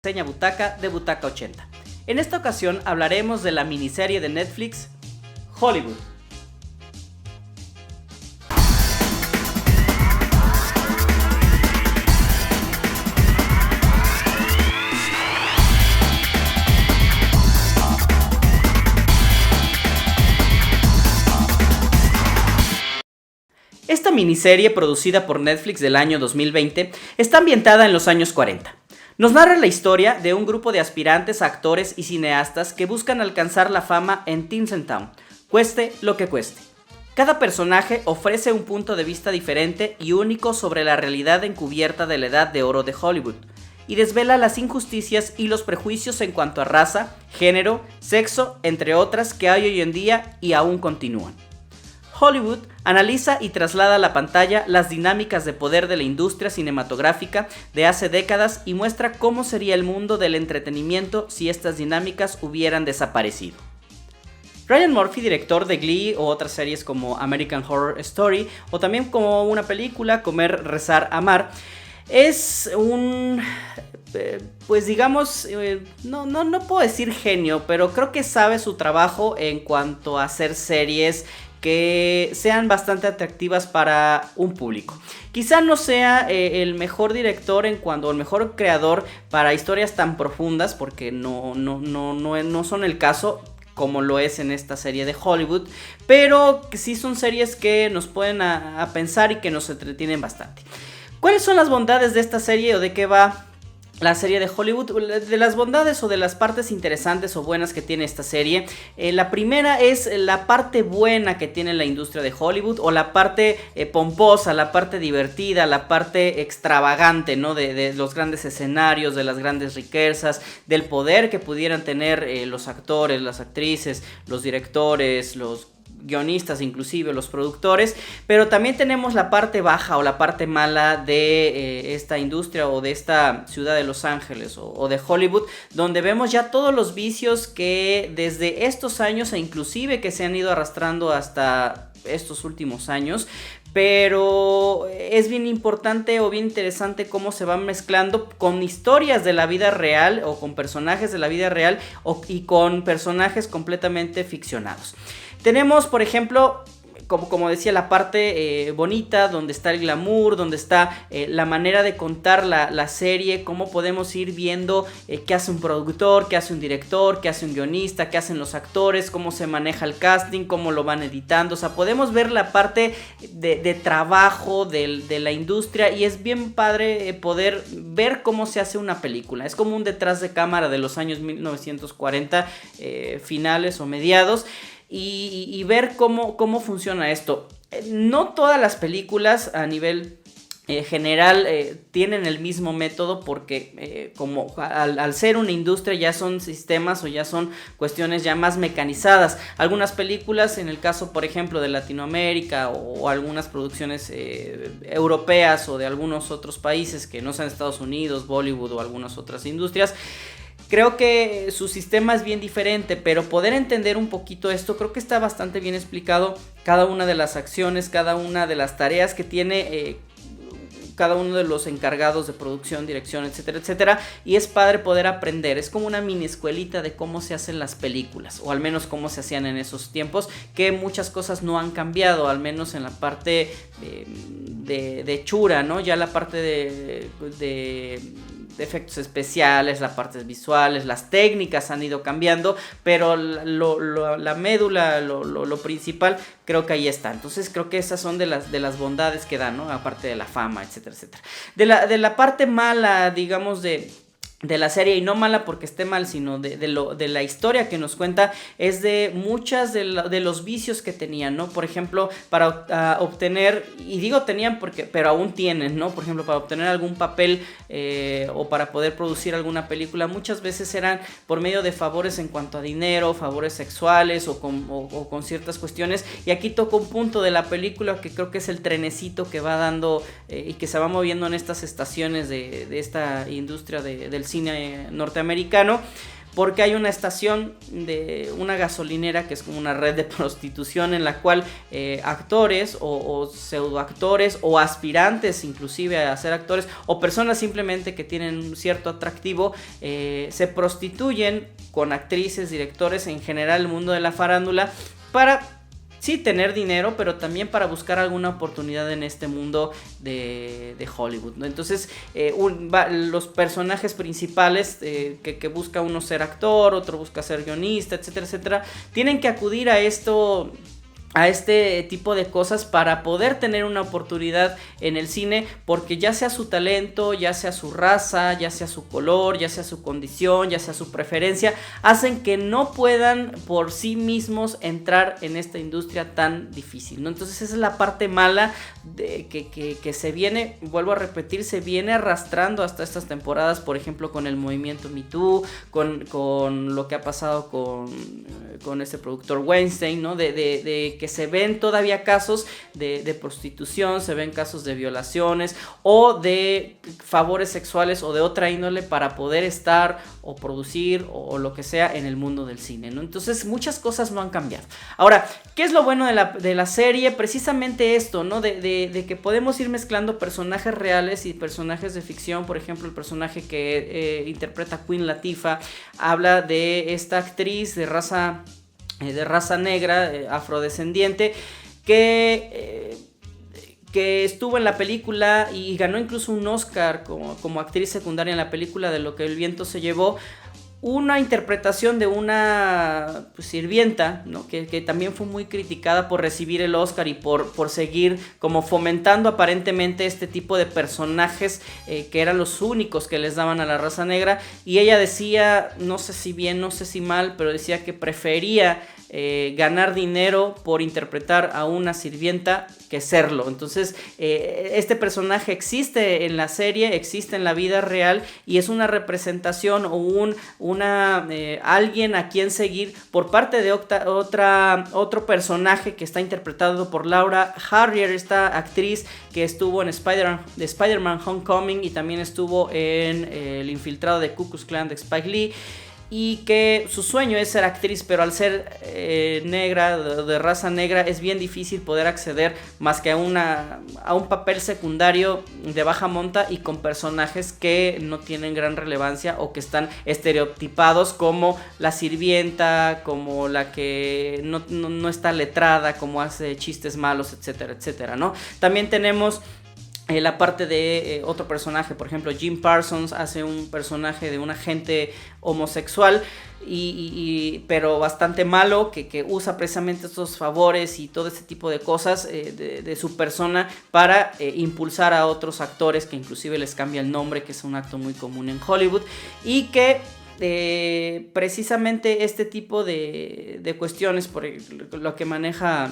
Reseña Butaca de Butaca 80. En esta ocasión hablaremos de la miniserie de Netflix Hollywood. Esta miniserie, producida por Netflix del año 2020, está ambientada en los años 40. Nos narra la historia de un grupo de aspirantes a actores y cineastas que buscan alcanzar la fama en Tinseltown, cueste lo que cueste. Cada personaje ofrece un punto de vista diferente y único sobre la realidad encubierta de la edad de oro de Hollywood, y desvela las injusticias y los prejuicios en cuanto a raza, género, sexo, entre otras que hay hoy en día y aún continúan. Hollywood analiza y traslada a la pantalla las dinámicas de poder de la industria cinematográfica de hace décadas y muestra cómo sería el mundo del entretenimiento si estas dinámicas hubieran desaparecido. Ryan Murphy, director de Glee o otras series como American Horror Story, o también como una película, Comer, Rezar, Amar, es un... pues digamos, no puedo decir genio, pero creo que sabe su trabajo en cuanto a hacer series que sean bastante atractivas para un público. Quizá no sea el mejor director o el mejor creador para historias tan profundas, porque no son el caso como lo es en esta serie de Hollywood, pero que sí son series que nos pueden a pensar y que nos entretienen bastante. ¿Cuáles son las bondades de esta serie o de qué va la serie de Hollywood? De las bondades o de las partes interesantes o buenas que tiene esta serie, la primera es la parte buena que tiene la industria de Hollywood, o la parte pomposa, la parte divertida, la parte extravagante, ¿no? De los grandes escenarios, de las grandes riquezas, del poder que pudieran tener los actores, las actrices, los directores, los guionistas, inclusive los productores. Pero también tenemos la parte baja o la parte mala de esta industria o de esta ciudad de Los Ángeles o de Hollywood, donde vemos ya todos los vicios que desde estos años e inclusive que se han ido arrastrando hasta estos últimos años. Pero es bien importante o bien interesante cómo se van mezclando con historias de la vida real o con personajes de la vida real y con personajes completamente ficcionados. Tenemos, por ejemplo, como decía, la parte bonita, donde está el glamour, donde está la manera de contar la serie, cómo podemos ir viendo qué hace un productor, qué hace un director, qué hace un guionista, qué hacen los actores, cómo se maneja el casting, cómo lo van editando. O sea, podemos ver la parte de trabajo de la industria, y es bien padre poder ver cómo se hace una película. Es como un detrás de cámara de los años 1940, finales o mediados. Y ver cómo funciona esto. No todas las películas a nivel general tienen el mismo método, porque como al ser una industria ya son sistemas o ya son cuestiones ya más mecanizadas. Algunas películas, en el caso por ejemplo de Latinoamérica o algunas producciones europeas o de algunos otros países que no sean Estados Unidos, Bollywood o algunas otras industrias, creo que su sistema es bien diferente, pero poder entender un poquito esto, creo que está bastante bien explicado cada una de las acciones, cada una de las tareas que tiene cada uno de los encargados de producción, dirección, etcétera, etcétera. Y es padre poder aprender. Es como una mini escuelita de cómo se hacen las películas, o al menos cómo se hacían en esos tiempos, que muchas cosas no han cambiado, al menos en la parte de hechura, ¿no? Ya la parte de efectos especiales, las partes visuales, las técnicas han ido cambiando, pero la médula, lo principal, creo que ahí está. Entonces creo que esas son de las bondades que dan, ¿no? Aparte de la fama, etcétera, etcétera. De la parte mala, digamos, de la serie, y no mala porque esté mal, sino de la historia que nos cuenta, es de muchas de los vicios que tenían, ¿no? Por ejemplo, para obtener, y digo tenían pero aún tienen, ¿no? Por ejemplo, para obtener algún papel o para poder producir alguna película, muchas veces eran por medio de favores en cuanto a dinero, favores sexuales o con ciertas cuestiones. Y aquí toca un punto de la película que creo que es el trenecito que va dando y que se va moviendo en estas estaciones de esta industria del cine norteamericano, porque hay una estación de una gasolinera que es como una red de prostitución en la cual actores o pseudoactores o aspirantes inclusive a ser actores o personas simplemente que tienen un cierto atractivo se prostituyen con actrices, directores, en general el mundo de la farándula para sí tener dinero, pero también para buscar alguna oportunidad en este mundo de Hollywood, ¿no? Entonces los personajes principales que busca uno ser actor, otro busca ser guionista, etcétera, etcétera, tienen que acudir a este tipo de cosas para poder tener una oportunidad en el cine, porque ya sea su talento, ya sea su raza, ya sea su color, ya sea su condición, ya sea su preferencia, hacen que no puedan por sí mismos entrar en esta industria tan difícil, ¿no? Entonces esa es la parte mala que se viene, vuelvo a repetir, se viene arrastrando hasta estas temporadas, por ejemplo con el movimiento Me Too, con lo que ha pasado con este productor Weinstein, ¿no? De que se ven todavía casos de prostitución, se ven casos de violaciones o de favores sexuales o de otra índole para poder estar o producir o lo que sea en el mundo del cine, ¿no? Entonces muchas cosas no han cambiado. Ahora, ¿qué es lo bueno de la serie? Precisamente esto, ¿no? De que podemos ir mezclando personajes reales y personajes de ficción. Por ejemplo, el personaje que interpreta Queen Latifah habla de esta actriz de raza negra, afrodescendiente, que estuvo en la película y ganó incluso un Oscar como actriz secundaria en la película de Lo que el viento se llevó. Una interpretación de una sirvienta, ¿no? que también fue muy criticada por recibir el Oscar y por seguir como fomentando aparentemente este tipo de personajes que eran los únicos que les daban a la raza negra, y ella decía, no sé si bien, no sé si mal, pero decía que prefería ganar dinero por interpretar a una sirvienta que serlo. Entonces este personaje existe en la serie, existe en la vida real y es una representación o alguien a quien seguir por parte de otro personaje que está interpretado por Laura Harrier, esta actriz que estuvo en Spider-Man Homecoming y también estuvo en El infiltrado de Ku Klux Klan de Spike Lee, y que su sueño es ser actriz, pero al ser negra, de raza negra, es bien difícil poder acceder más que a un papel secundario de baja monta y con personajes que no tienen gran relevancia o que están estereotipados como la sirvienta, como la que no está letrada, como hace chistes malos, etcétera, etcétera, ¿no? También tenemos la parte de otro personaje, por ejemplo Jim Parsons hace un personaje de un agente homosexual pero bastante malo, que usa precisamente estos favores y todo este tipo de cosas de su persona para impulsar a otros actores, que inclusive les cambia el nombre, que es un acto muy común en Hollywood, y que precisamente este tipo de cuestiones, por lo que maneja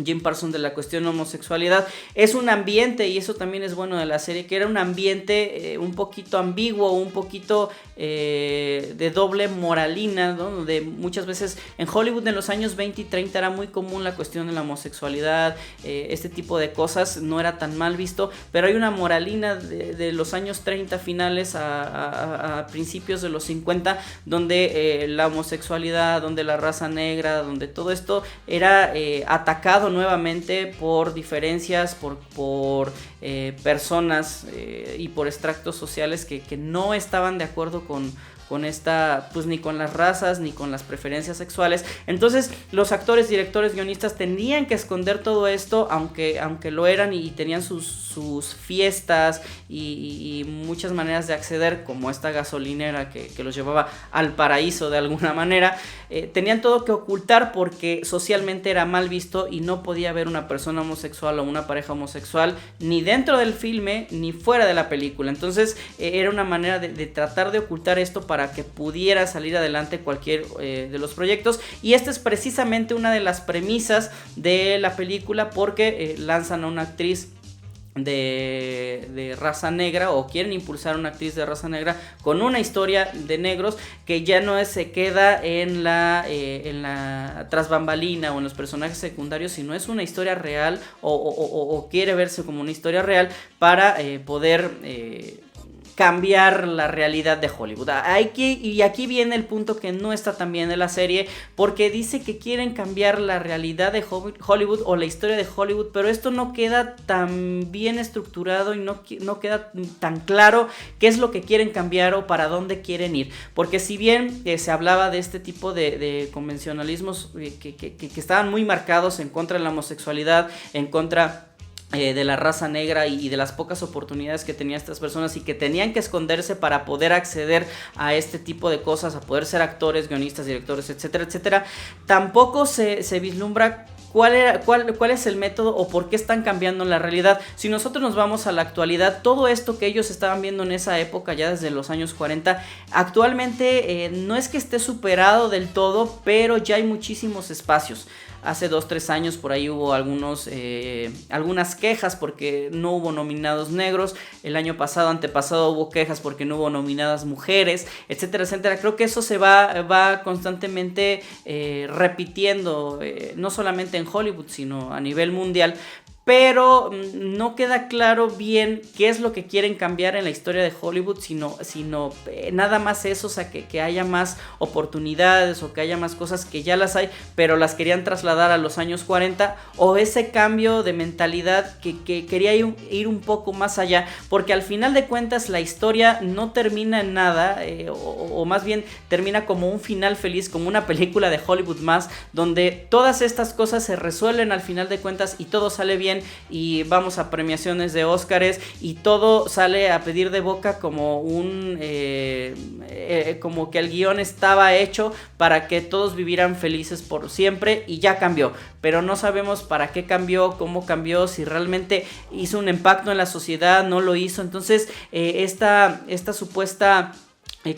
Jim Parsons de la cuestión homosexualidad, es un ambiente, y eso también es bueno de la serie, que era un ambiente un poquito ambiguo, un poquito de doble moralina, ¿no? Donde muchas veces en Hollywood en los años 20 y 30 era muy común la cuestión de la homosexualidad, este tipo de cosas no era tan mal visto, pero hay una moralina de los años 30 finales a principios de los 50, donde la homosexualidad, donde la raza negra, donde todo esto era atacado nuevamente por diferencias, por personas y por extractos sociales que no estaban de acuerdo con esta, pues ni con las razas ni con las preferencias sexuales. Entonces los actores, directores, guionistas tenían que esconder todo esto, aunque lo eran, y tenían sus fiestas y muchas maneras de acceder, como esta gasolinera que los llevaba al paraíso de alguna manera. Tenían todo que ocultar porque socialmente era mal visto y no podía haber una persona homosexual o una pareja homosexual ni dentro del filme ni fuera de la película. Entonces era una manera de tratar de ocultar esto para que pudiera salir adelante cualquier de los proyectos, y esta es precisamente una de las premisas de la película, porque lanzan a una actriz de raza negra, o quieren impulsar a una actriz de raza negra con una historia de negros que ya no se queda en la tras bambalina o en los personajes secundarios, sino es una historia real o quiere verse como una historia real para poder cambiar la realidad de Hollywood. Y aquí viene el punto que no está tan bien en la serie, porque dice que quieren cambiar la realidad de Hollywood o la historia de Hollywood, pero esto no queda tan bien estructurado y no queda tan claro qué es lo que quieren cambiar o para dónde quieren ir. Porque si bien se hablaba de este tipo de convencionalismos que estaban muy marcados en contra de la homosexualidad, en contra de la raza negra y de las pocas oportunidades que tenían estas personas y que tenían que esconderse para poder acceder a este tipo de cosas, a poder ser actores, guionistas, directores, etcétera, etcétera, tampoco se vislumbra cuál es el método o por qué están cambiando la realidad. Si nosotros nos vamos a la actualidad, todo esto que ellos estaban viendo en esa época, ya desde los años 40, actualmente no es que esté superado del todo, pero ya hay muchísimos espacios. Hace 2-3 años por ahí hubo algunas quejas porque no hubo nominados negros. El año pasado, antepasado, hubo quejas porque no hubo nominadas mujeres, etcétera, etcétera. Creo que eso se va constantemente repitiendo, no solamente en Hollywood, sino a nivel mundial. Pero no queda claro bien qué es lo que quieren cambiar en la historia de Hollywood, sino nada más eso, o sea, que haya más oportunidades o que haya más cosas que ya las hay, pero las querían trasladar a los años 40, o ese cambio de mentalidad que quería ir un poco más allá, porque al final de cuentas la historia no termina en nada, o más bien termina como un final feliz, como una película de Hollywood más, donde todas estas cosas se resuelven al final de cuentas y todo sale bien. Y vamos a premiaciones de Óscares y todo sale a pedir de boca como como que el guión estaba hecho para que todos vivieran felices por siempre, y ya cambió, pero no sabemos para qué cambió, cómo cambió, si realmente hizo un impacto en la sociedad, no lo hizo. Entonces esta supuesta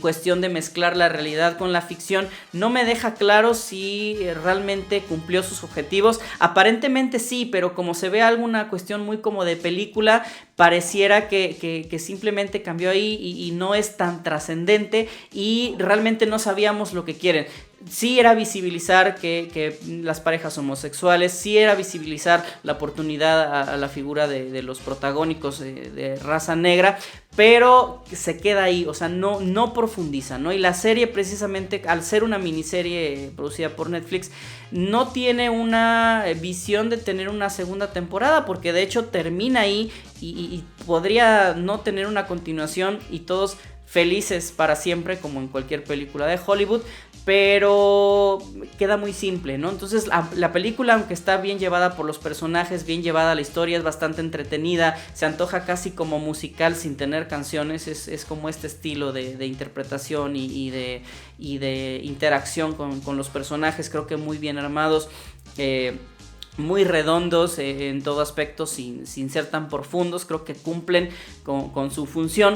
cuestión de mezclar la realidad con la ficción no me deja claro si realmente cumplió sus objetivos. Aparentemente sí, pero como se ve alguna cuestión muy como de película, pareciera que simplemente cambió ahí y no es tan trascendente, y realmente no sabíamos lo que quieren. Sí era visibilizar que las parejas homosexuales, sí era visibilizar la oportunidad a la figura de los protagónicos de raza negra, pero se queda ahí, o sea, no profundiza, ¿no? Y la serie, precisamente, al ser una miniserie producida por Netflix, no tiene una visión de tener una segunda temporada, porque de hecho termina ahí y podría no tener una continuación y todos felices para siempre, como en cualquier película de Hollywood, pero queda muy simple, ¿no? Entonces la película, aunque está bien llevada por los personajes, bien llevada la historia, es bastante entretenida, se antoja casi como musical sin tener canciones, es como este estilo de interpretación y de interacción con los personajes, creo que muy bien armados, muy redondos en todo aspecto, sin ser tan profundos. Creo que cumplen con su función,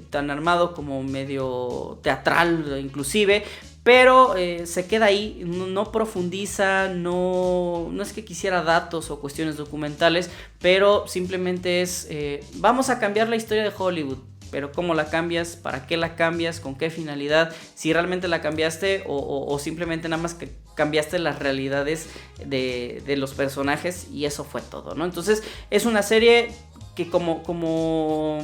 tan armado como medio teatral inclusive, pero se queda ahí, no profundiza, no es que quisiera datos o cuestiones documentales, pero simplemente es, vamos a cambiar la historia de Hollywood. Pero ¿cómo la cambias? ¿Para qué la cambias? ¿Con qué finalidad? Si realmente la cambiaste o simplemente nada más que cambiaste las realidades de los personajes, y eso fue todo, ¿no? Entonces es una serie que como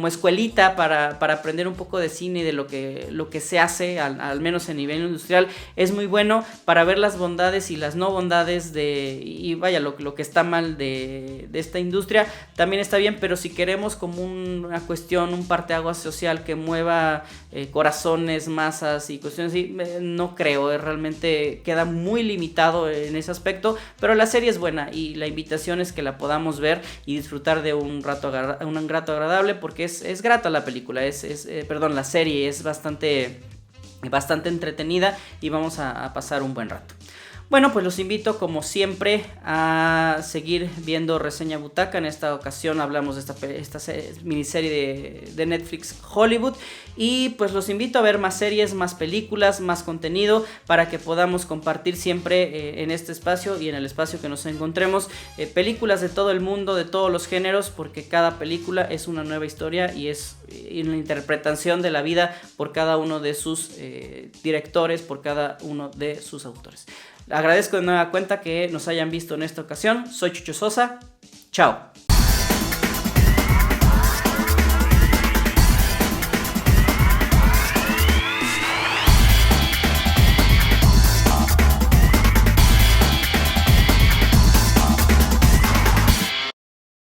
escuelita para aprender un poco de cine y de lo que se hace, al menos a nivel industrial, es muy bueno para ver las bondades y las no bondades y vaya, lo que está mal de esta industria, también está bien, pero si queremos como una cuestión, un parteaguas social que mueva corazones, masas y cuestiones así, no creo, realmente queda muy limitado en ese aspecto, pero la serie es buena y la invitación es que la podamos ver y disfrutar de un rato agradable, porque es grata la película, la serie es bastante entretenida y vamos a pasar un buen rato. Bueno, pues los invito como siempre a seguir viendo Reseña Butaca. En esta ocasión hablamos de esta miniserie de Netflix, Hollywood, y pues los invito a ver más series, más películas, más contenido, para que podamos compartir siempre en este espacio y en el espacio que nos encontremos películas de todo el mundo, de todos los géneros, porque cada película es una nueva historia y es una interpretación de la vida por cada uno de sus directores, por cada uno de sus autores. Agradezco de nueva cuenta que nos hayan visto en esta ocasión. Soy Chucho Sosa. Chao.